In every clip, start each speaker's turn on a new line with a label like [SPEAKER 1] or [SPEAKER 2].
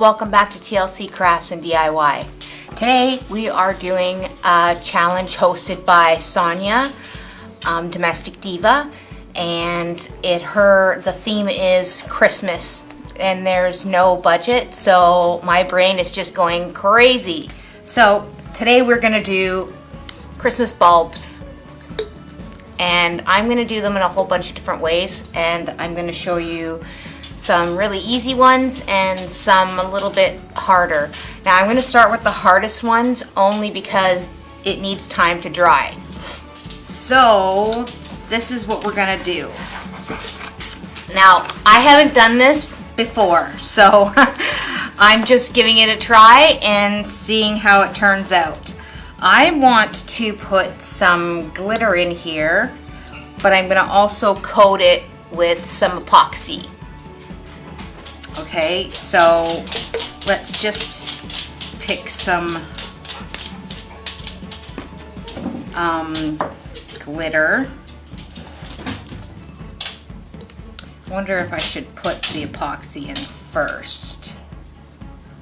[SPEAKER 1] welcome back to TLC Crafts and DIY. Today we are doing a challenge hosted by Sonia, Domestic Diva, and the theme is Christmas, and there's no budget, so my brain is just going crazy. So today we're gonna do Christmas bulbs, and I'm gonna do them in a whole bunch of different ways, and I'm gonna show you some really easy ones and some a little bit harder. Now I'm going to start with the hardest ones only because it needs time to dry. So this is what we're going to do. Now I haven't done this before, so I'm just giving it a try and seeing how it turns out. I want to put some glitter in here, but I'm going to also coat it with some epoxy. Okay, so let's just pick some glitter. I wonder if I should put the epoxy in first.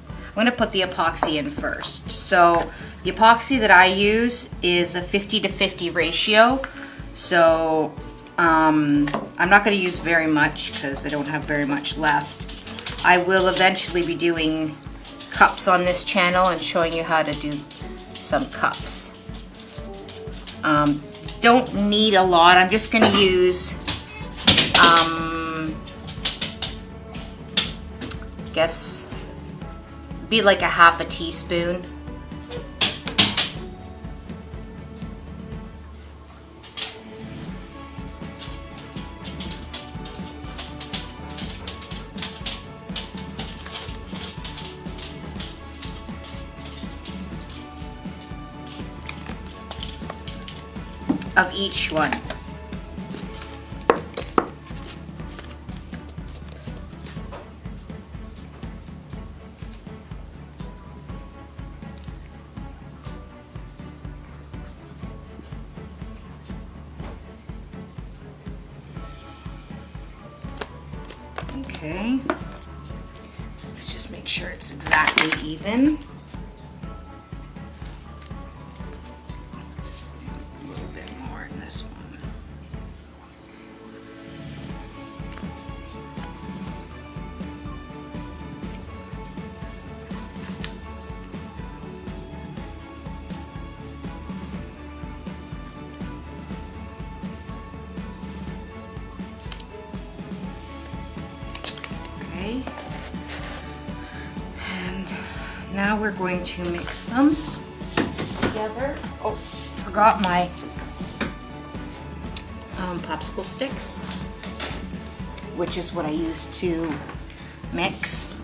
[SPEAKER 1] I'm going to put the epoxy in first. So the epoxy that I use is a 50-50 ratio. So I'm not going to use very much because I don't have very much left. I will eventually be doing cups on this channel and showing you how to do some cups. Don't need a lot. I'm just going to use, I guess, be like a half a teaspoon. Of each one. Okay, let's just make sure it's exactly even. And now we're going to mix them together. Oh, forgot my popsicle sticks, which is what I use to mix.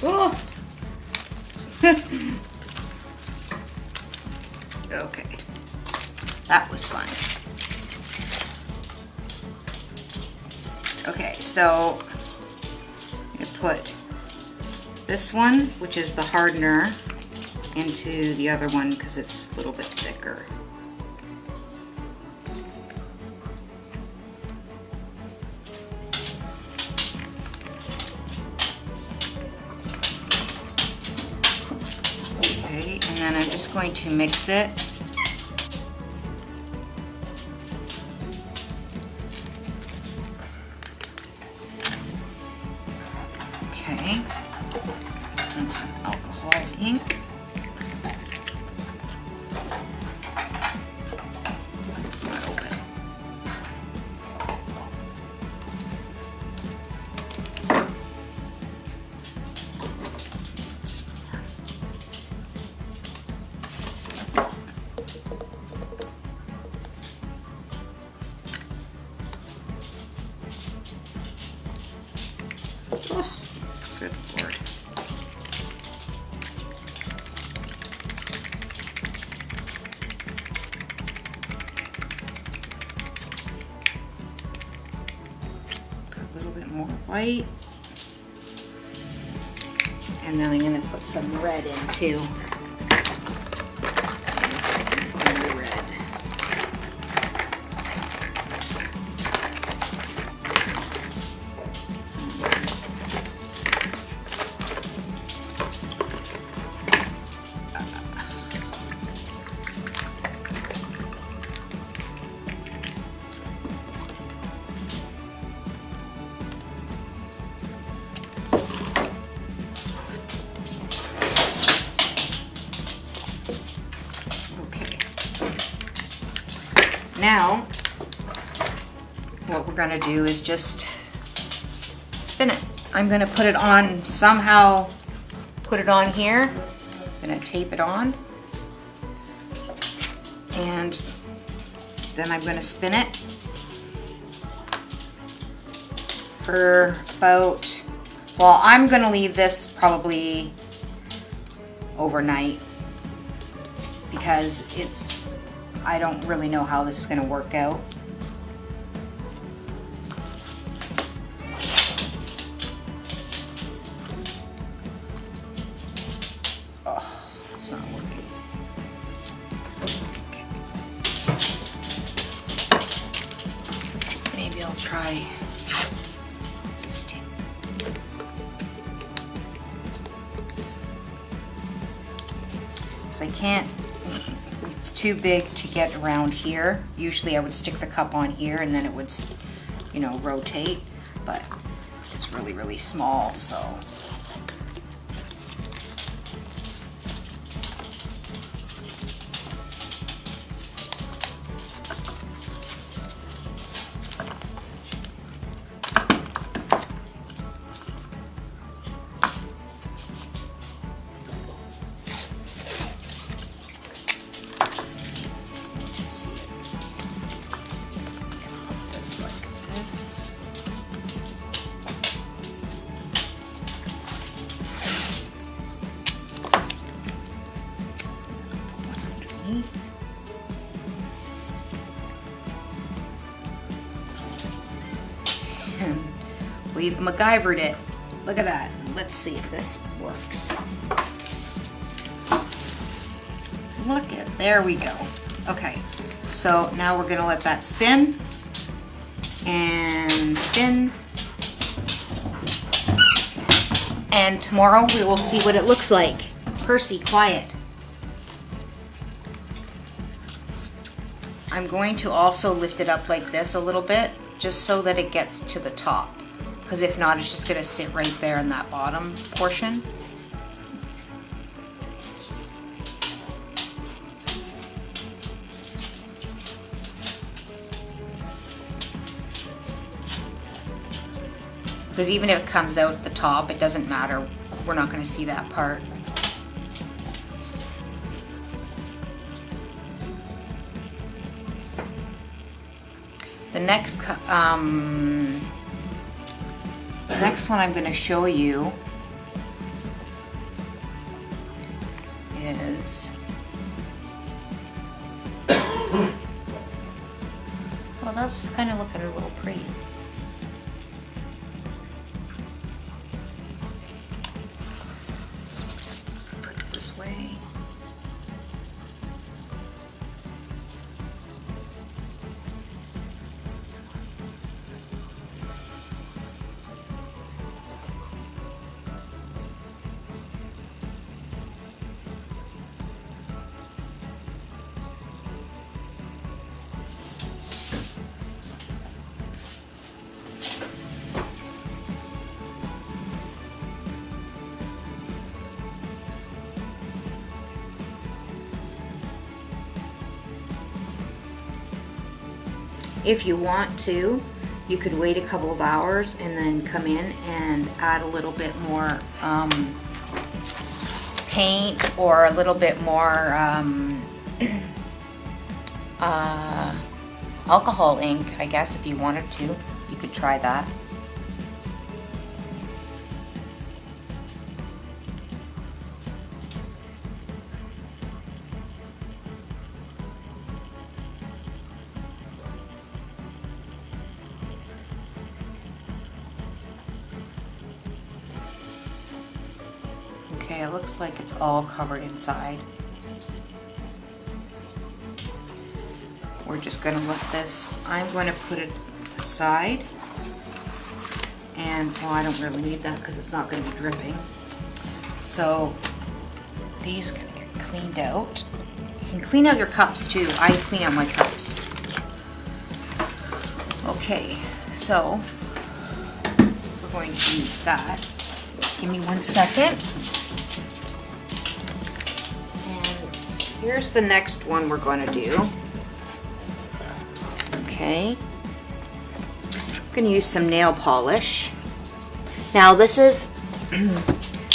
[SPEAKER 1] Oh. Okay, that was fun. Okay, so I'm going to put this one, which is the hardener, into the other one because it's a little bit thicker. Okay, and then I'm just going to mix it. Okay, and some alcohol ink. It's not open. Oh, good Lord. Put a little bit more white. And then I'm going to put some red in too. Find the red. what we're gonna do is just spin it. I'm gonna put it on somehow, put it on here. I'm gonna tape it on. And then I'm gonna spin it for about, well, I'm gonna leave this probably overnight because I don't really know how this is gonna work out. Oh, it's not working. Okay. Maybe I'll try this tape. I can't, it's too big to get around here. Usually I would stick the cup on here and then it would, you know, rotate, but it's really, really small, so. And we've MacGyvered it. Look at that. Let's see if this works. Look at, there we go. Okay, so now we're gonna let that spin and spin. And tomorrow we will see what it looks like. Percy, quiet. I'm going to also lift it up like this a little bit, just so that it gets to the top. Because if not, it's just gonna sit right there in that bottom portion. Because even if it comes out the top, it doesn't matter. We're not gonna see that part. The next one I'm going to show you is, well, that's kind of looking a little pretty. Just put it this way. If you want to, you could wait a couple of hours and then come in and add a little bit more paint or a little bit more alcohol ink, I guess, if you wanted to. You could try that. Okay, it looks like it's all covered inside. We're just going to let this, I'm going to put it aside. And, well, I don't really need that because it's not going to be dripping. So, these are going to get cleaned out. You can clean out your cups too. I clean out my cups. Okay, so, we're going to use that. Just give me 1 second. Here's the next one we're going to do. Okay. gonna use some nail polish. Now this is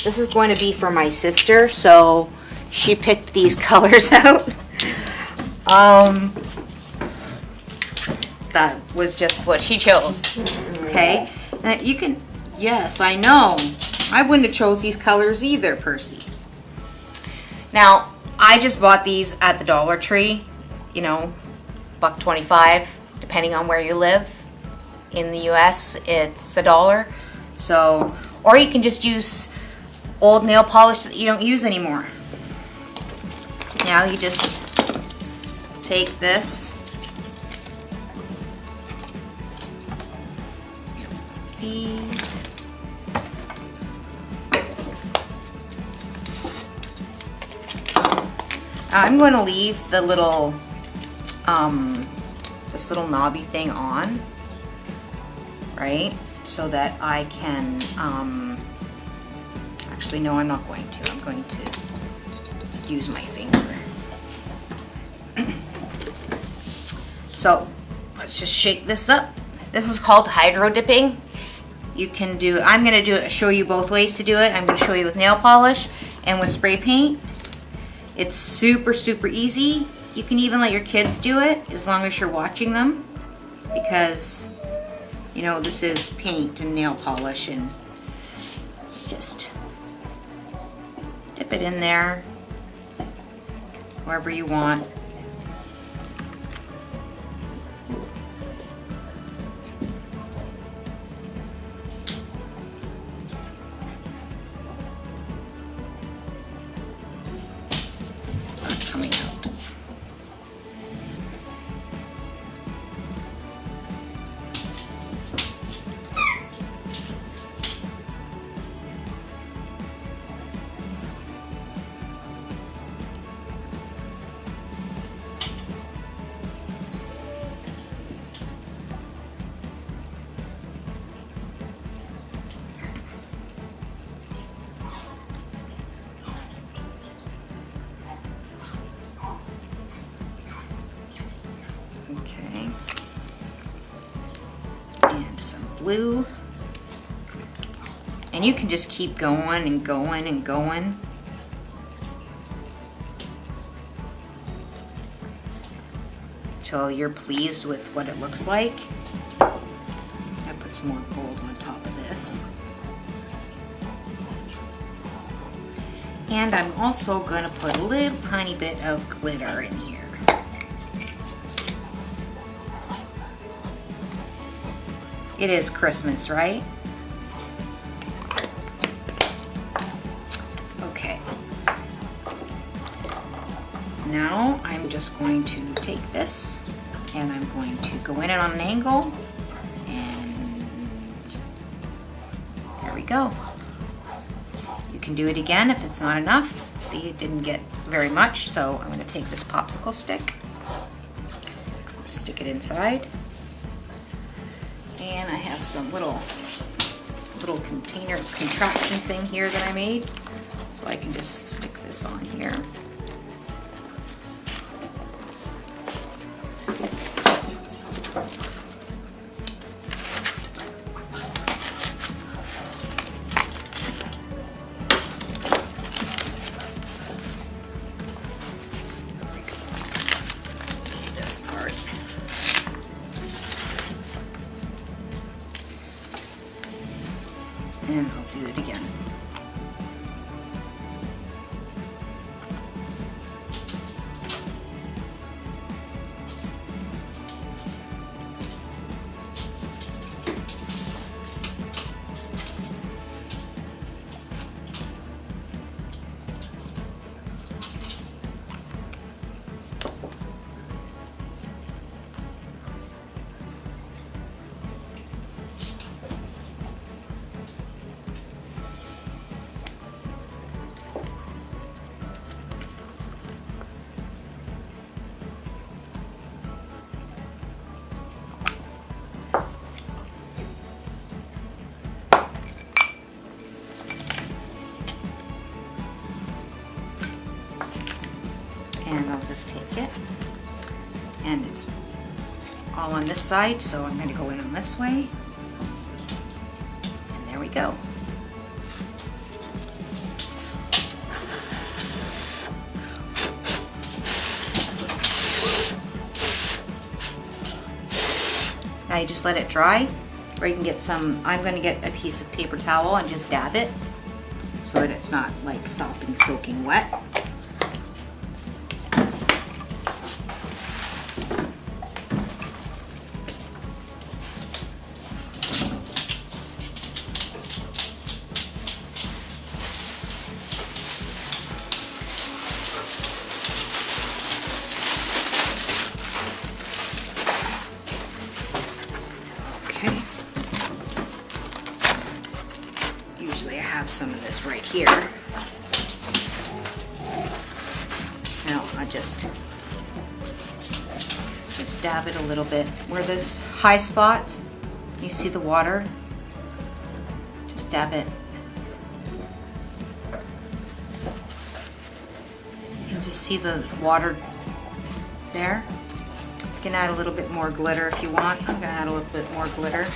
[SPEAKER 1] this is going to be for my sister, so she picked these colors out. That was just what she chose. Okay, now you can, yes, I know. I wouldn't have chose these colors either, Percy. Now, I just bought these at the Dollar Tree, you know, $1.25, depending on where you live. In the US, it's $1. So, or you can just use old nail polish that you don't use anymore. Now you just take this, these, I'm going to leave the little this little knobby thing on, right, so that I can actually no, I'm not going to. I'm going to just use my finger. So let's just shake this up. This is called hydro dipping. You can do, I'm going to show you both ways to do it. I'm going to show you with nail polish and with spray paint. It's super, super easy. You can even let your kids do it as long as you're watching them, because, you know, this is paint and nail polish, and just dip it in there wherever you want. Coming out. Okay, and some blue, and you can just keep going and going and going until you're pleased with what it looks like. I put some more gold on top of this, and I'm also going to put a little tiny bit of glitter in here. It is Christmas, right? Okay. Now I'm just going to take this and I'm going to go in it on an angle, and there we go. You can do it again if it's not enough. See, it didn't get very much, so I'm going to take this popsicle stick, stick it inside. And I have some little container contraption thing here that I made, so I can just stick this on here. This part. And I'll do it again. And I'll just take it, and it's all on this side, so I'm going to go in on this way. go. Now you just let it dry, or you can get some, I'm going to get a piece of paper towel and just dab it so that it's not like soaking wet. Usually I have some of this right here. Now I just dab it a little bit. Where there's high spots, you see the water, just dab it. You can just see the water there. You can add a little bit more glitter if you want. I'm gonna add a little bit more glitter.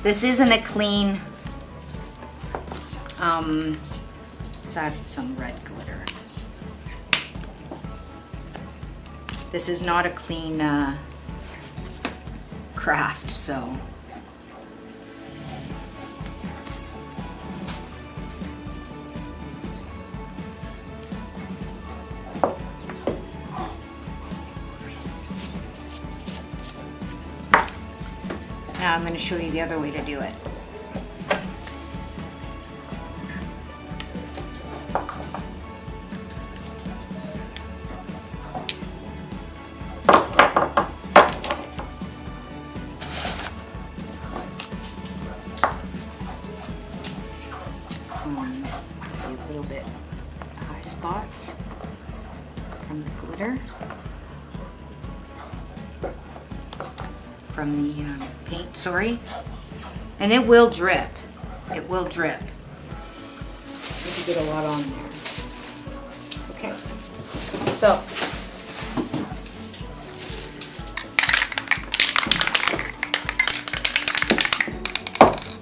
[SPEAKER 1] This isn't a clean, let's add some red glitter. This is not a clean craft, so. Now I'm going to show you the other way to do it. See a little bit high spots from the glitter. From the paint, sorry. And it will drip. It will drip. You can get a lot on there. Okay. So,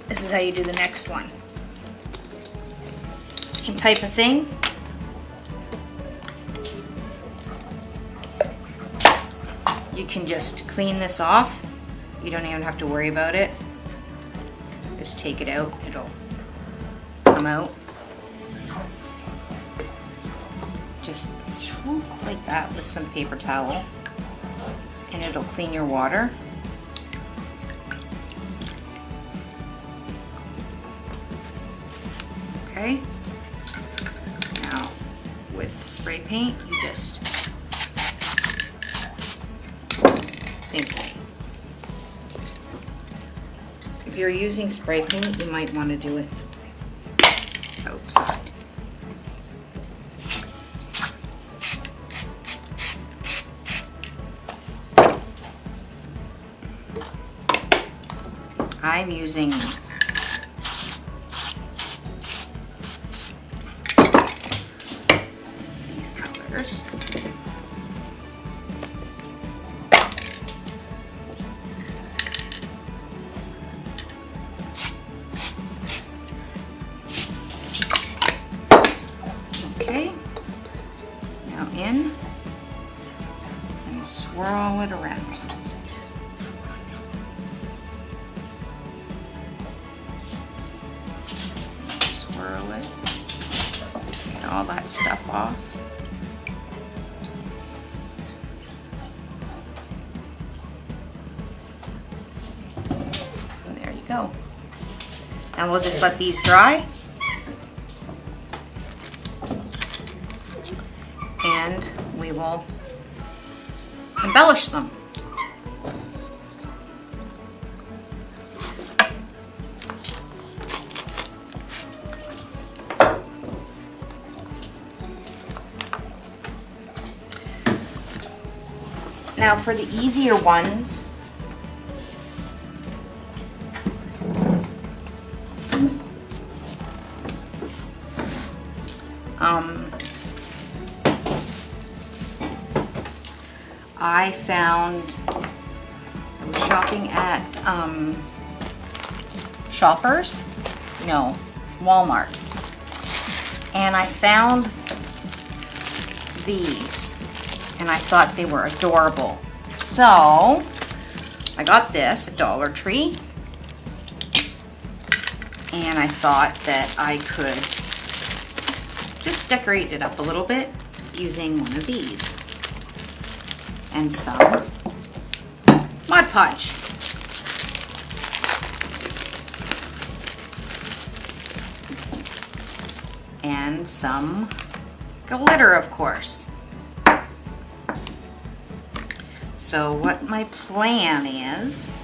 [SPEAKER 1] this is how you do the next one. Same type of thing. You can just clean this off. You don't even have to worry about it. Just take it out, it'll come out. Just swoop like that with some paper towel and it'll clean your water. Okay. Now with spray paint, you just, same thing. If you're using spray paint, you might want to do it outside. I'm using these colors. Okay, now in and swirl it around. Swirl it, get all that stuff off. And there you go. And we'll just let these dry. And we will embellish them. Now for the easier ones, I found, I was shopping at Shoppers? No, Walmart. And I found these and I thought they were adorable. So I got this at Dollar Tree and I thought that I could just decorate it up a little bit using one of these and some Mod Podge. And some glitter, of course. So what my plan is,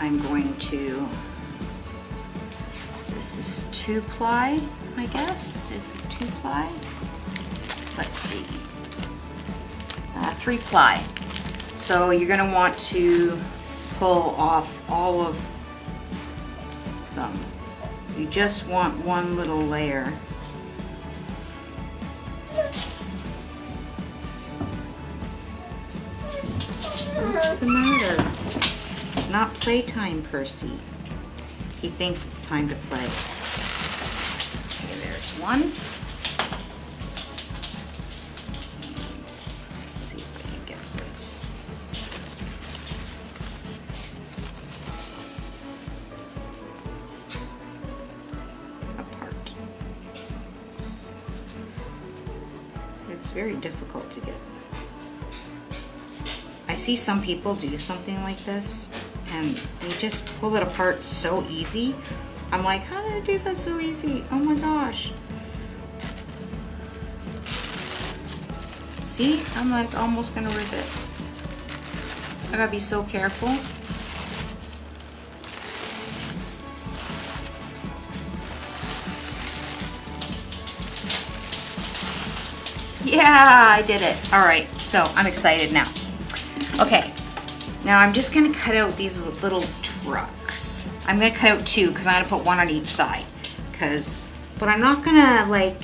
[SPEAKER 1] I'm going to, this is 2-ply, I guess. Is it 2-ply? Let's see. 3-ply. So you're going to want to pull off all of them. You just want one little layer. What's the matter? It's not playtime, Percy. He thinks it's time to play. Okay, there's one. Let's see if I can get this. Apart. It's very difficult to get. I see some people do something like this and they just pull it apart so easy. I'm like, how did I do that so easy? Oh my gosh. See, I'm like almost gonna rip it. I gotta be so careful. Yeah, I did it. All right, so I'm excited now. Okay, now I'm just gonna cut out these little trucks. I'm gonna cut out 2 because I'm gonna put 1 on each side. But I'm not gonna like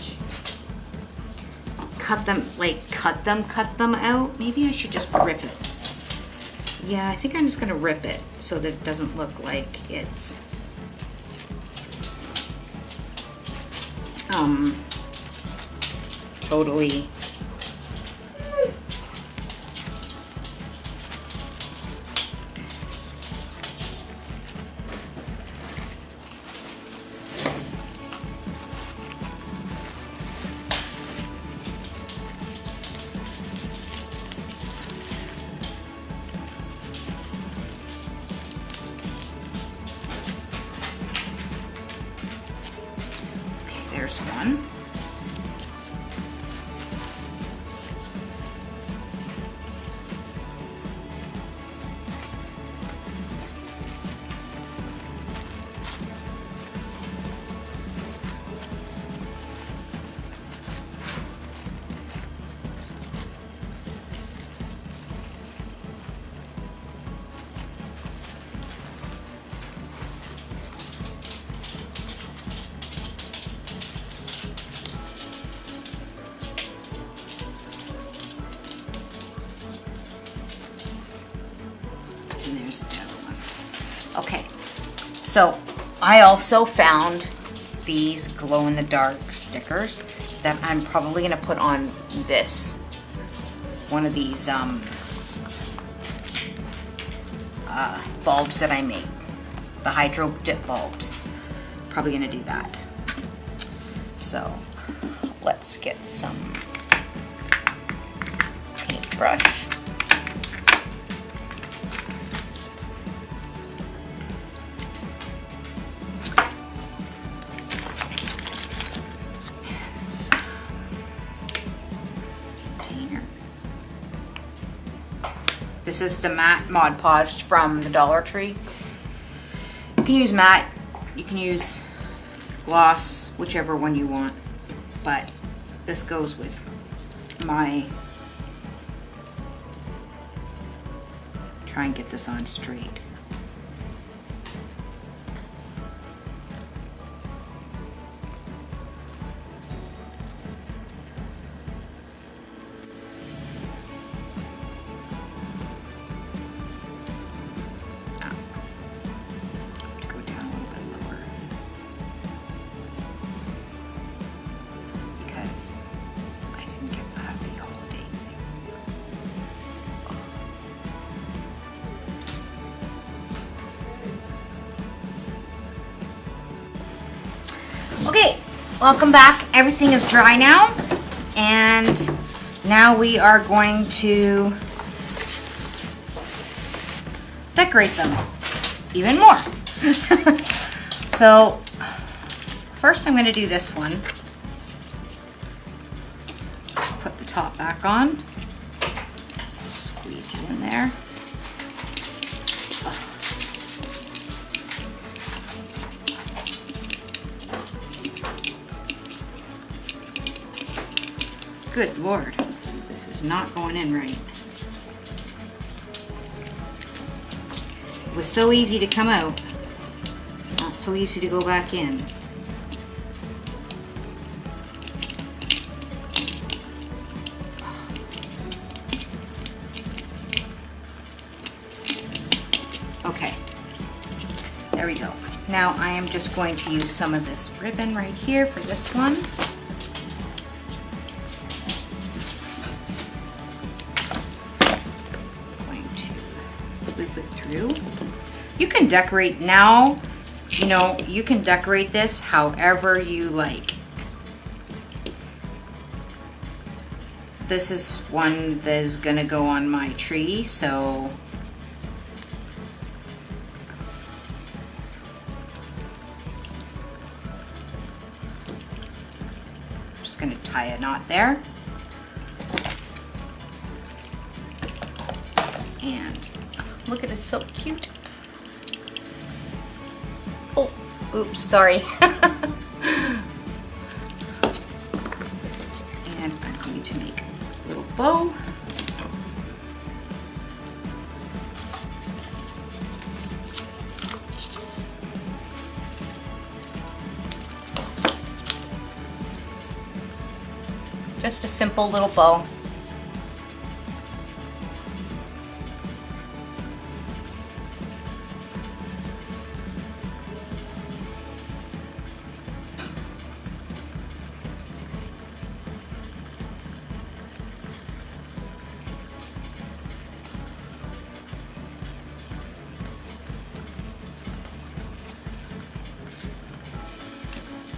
[SPEAKER 1] cut them out. Maybe I should just rip it. Yeah, I think I'm just gonna rip it so that it doesn't look like it's totally there's one. And there's the other one. Okay, so I also found these glow-in-the-dark stickers that I'm probably gonna put on this one of these bulbs that I made, the hydro dip bulbs. Probably gonna do that. So let's get some paintbrush. This is the matte Mod Podge from the Dollar Tree. You can use matte, you can use gloss, whichever one you want. But this goes with my
[SPEAKER 2] try and get this on straight.
[SPEAKER 1] Okay, welcome back. Everything is dry now, and now we are going to decorate them even more. So first I'm going to do this one. Just put the top back on, squeeze it in there. Good Lord, this is not going in right. It was so easy to come out, not so easy to go back in. Okay, there we go. Now I am just going to use some of this ribbon right here for this one. Loop it through. You can decorate now, you know, you can decorate this however you like. This is one that is gonna go on my tree, so I'm just gonna tie a knot there. And look at it, so cute. Oh, oops, sorry. And I'm going to make a little bow. Just a simple little bow.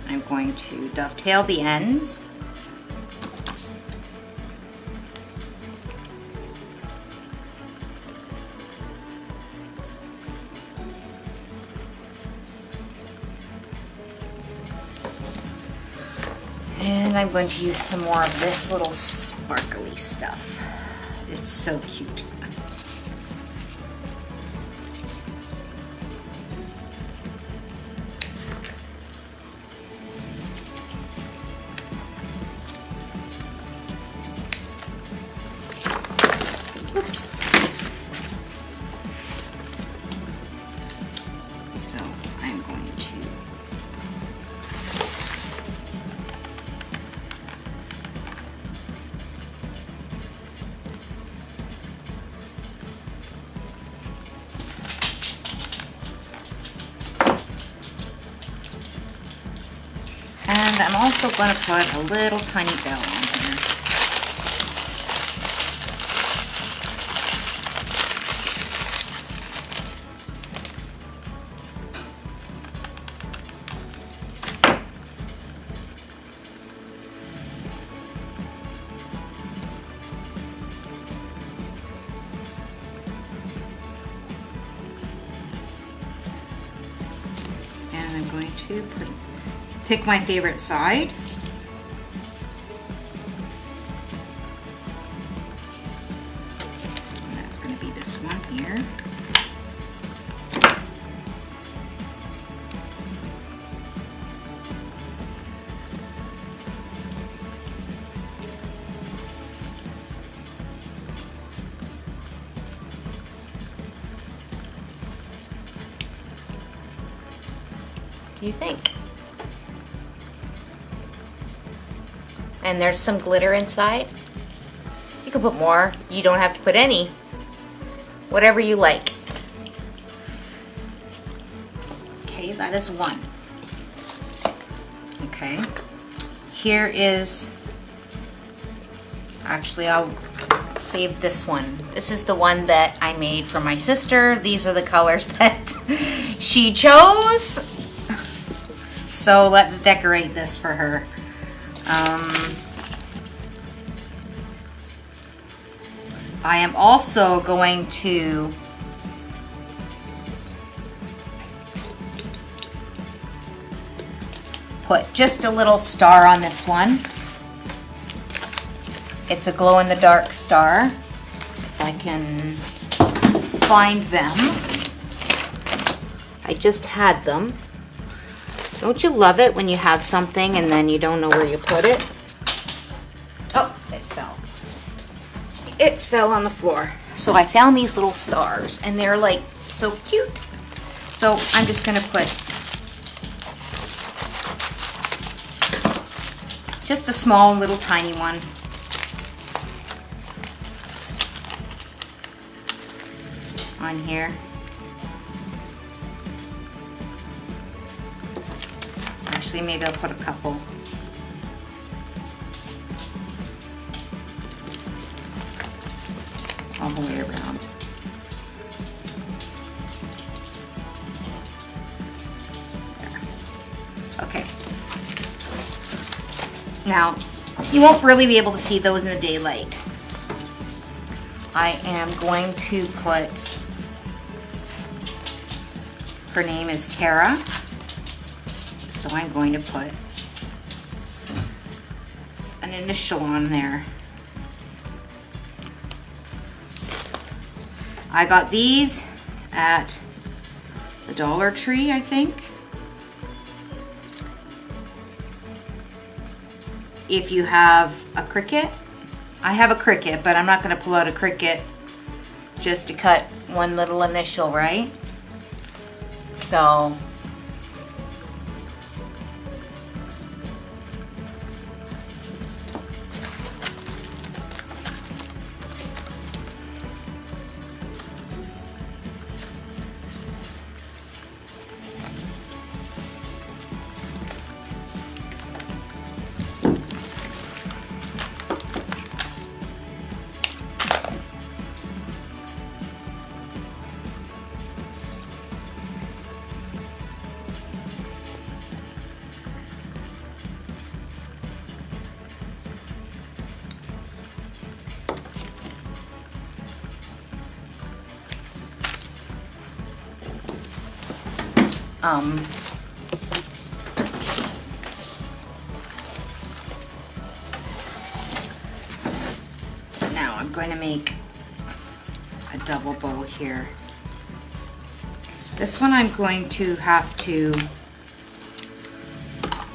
[SPEAKER 1] I'm going to dovetail the ends. And I'm going to use some more of this little sparkly stuff. It's so cute. Oops. So I'm going to and I'm also going to put a little tiny bell on here. And I'm going to pick my favorite side. And that's going to be this one here. you think. And there's some glitter inside. You can put more. You don't have to put any. Whatever you like. Okay, that is one. Okay. Here is, actually I'll save this one. This is the one that I made for my sister. These are the colors that she chose. So let's decorate this for her. I am also going to put just a little star on this one. It's a glow-in-the-dark star. If I can find them. I just had them. Don't you love it when you have something and then you don't know where you put it? Oh, it fell. It fell on the floor. So I found these little stars and they're like so cute. So I'm just gonna put just a small little tiny one. On here. Actually, maybe I'll put a couple. All the way around. There. Okay. Now, you won't really be able to see those in the daylight. I am going to put, her name is Tara, so I'm going to put an initial on there. I got these at the Dollar Tree, I think. If you have a Cricut, I have a Cricut, but I'm not going to pull out a Cricut just to cut one little initial, right? So now I'm going to make a double bow here. This one I'm going to have to,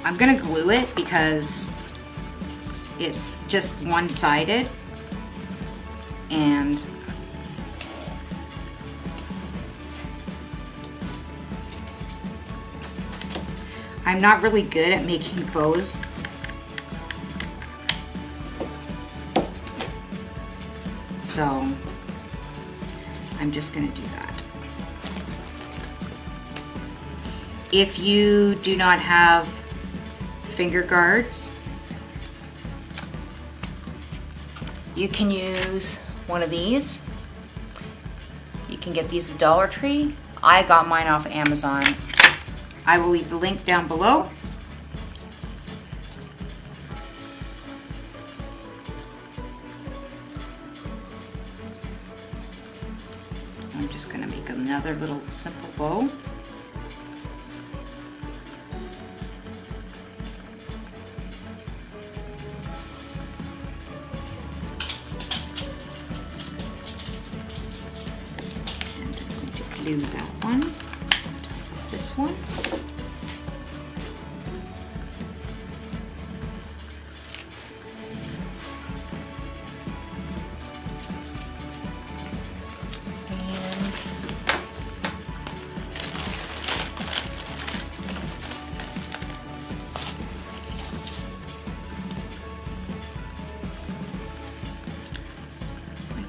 [SPEAKER 1] I'm going to glue it because it's just one-sided, and I'm not really good at making bows. So I'm just going to do that. If you do not have finger guards, you can use one of these. You can get these at Dollar Tree. I got mine off Amazon. I will leave the link down below. I'm just going to make another little simple bow. And I'm going to glue that one on top of this one.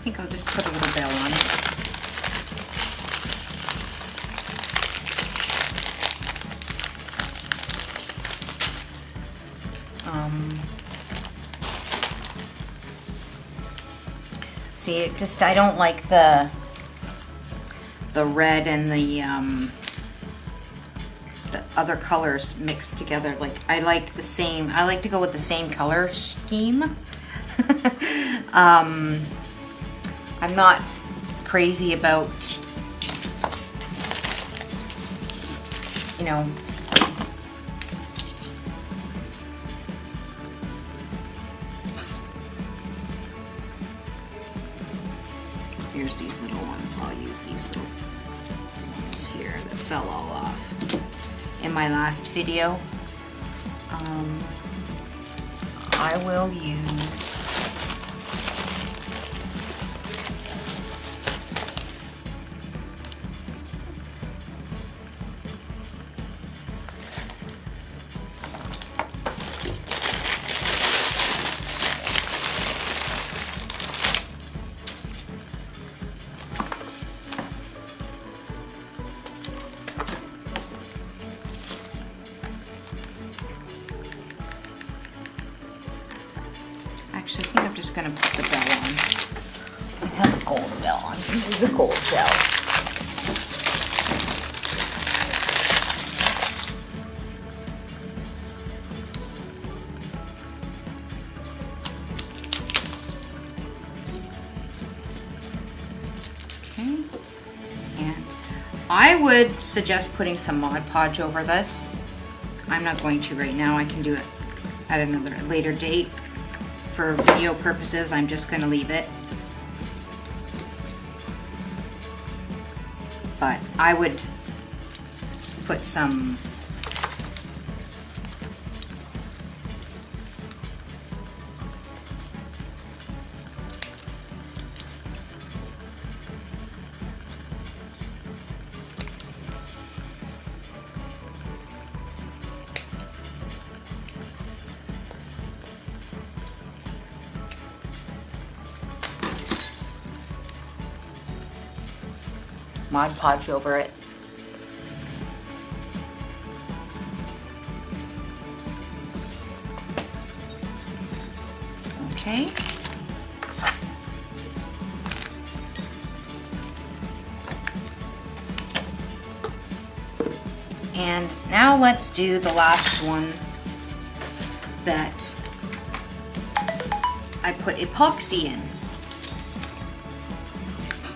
[SPEAKER 1] think I'll just put a little bell on it. See, it just, I don't like the red and the other colors mixed together. Like, I like to go with the same color scheme. I'm not crazy about, you know, here's these little ones. I'll use these little ones here that fell all off in my last video. I will use actually, I think I'm just going to put the bell on. I have a gold bell on. Use a gold bell. Okay. And I would suggest putting some Mod Podge over this. I'm not going to right now. I can do it at another later date. For video purposes, I'm just going to leave it. But I would put some Mod Podge over it. Okay. And now let's do the last one that I put epoxy in.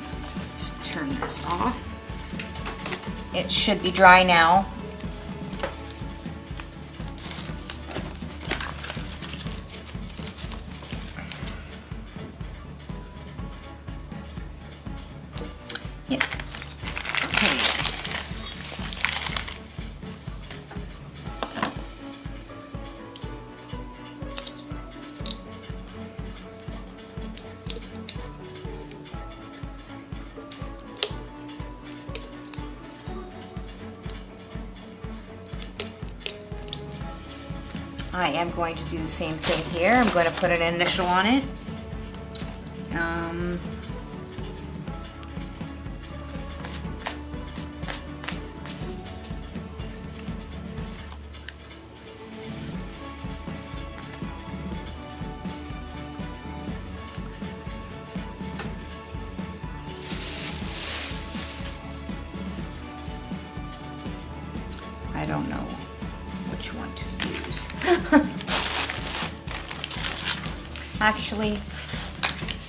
[SPEAKER 1] Let's just turn this off. It should be dry now. Yep. Okay. I am going to do the same thing here. I'm going to put an initial on it. I don't know which one to use. Actually,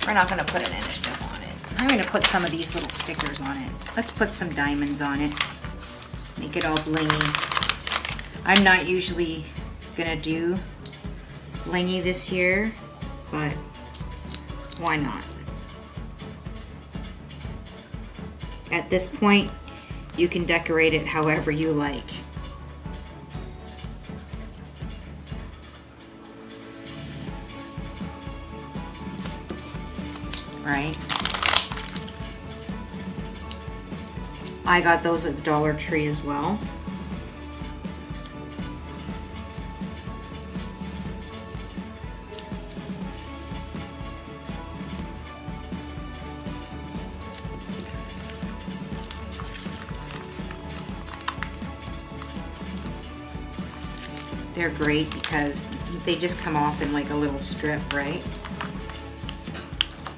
[SPEAKER 1] we're not going to put an initial on it. I'm going to put some of these little stickers on it. Let's put some diamonds on it. Make it all blingy. I'm not usually going to do blingy this year, but why not? At this point, you can decorate it however you like. Right? I got those at the Dollar Tree as well. They're great because they just come off in like a little strip, right?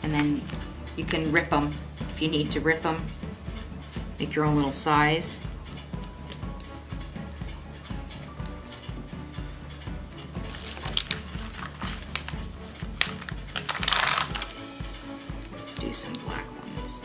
[SPEAKER 1] And then you can rip them if you need to rip them. Make your own little size. Let's do some black ones.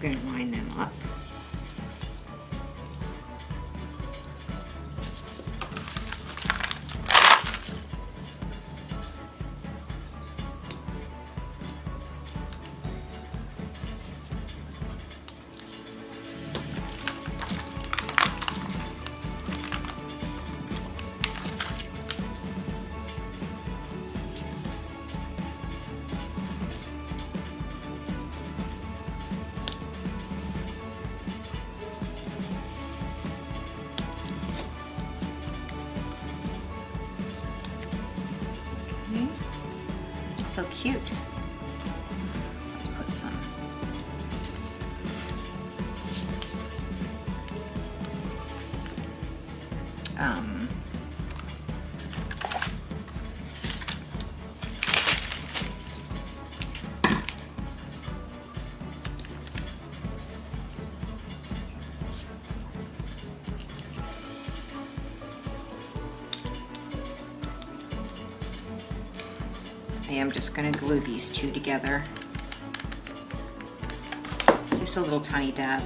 [SPEAKER 1] We're going to line them up. So cute. Let's put some I am just going to glue these two together. Just a little tiny dab.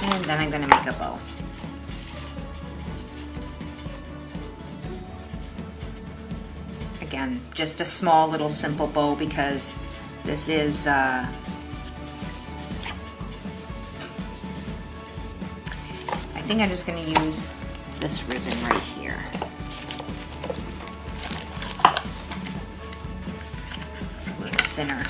[SPEAKER 1] And then I'm going to make a bow. Again, just a small little simple bow because this is I think I'm just going to use this ribbon right here. It's a little thinner.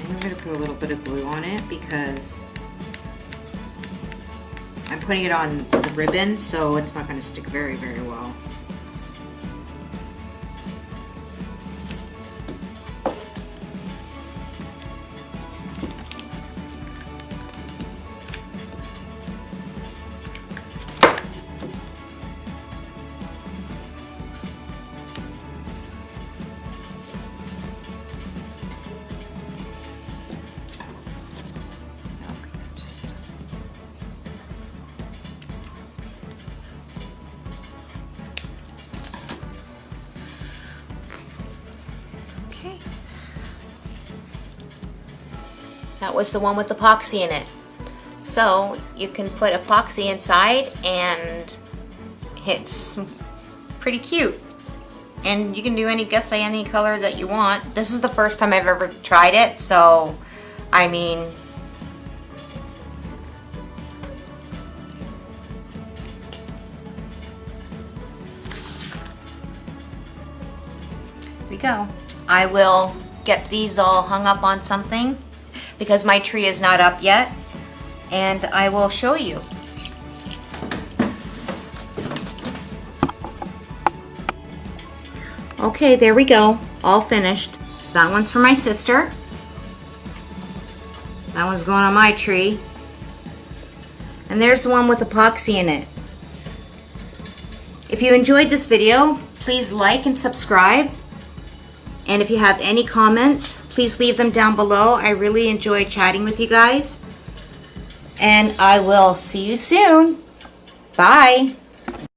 [SPEAKER 1] I'm going to put a little bit of glue on it because I'm putting it on the ribbon, so it's not going to stick very, very well. That was the one with epoxy in it. So you can put epoxy inside and it's pretty cute. And you can do any color that you want. This is the first time I've ever tried it, so I mean, here we go. I will get these all hung up on something because my tree is not up yet, and I will show you. Okay, there we go, all finished. That one's for my sister. That one's going on my tree. And there's the one with epoxy in it. If you enjoyed this video, please like and subscribe. And if you have any comments, please leave them down below. I really enjoy chatting with you guys. And I will see you soon. Bye.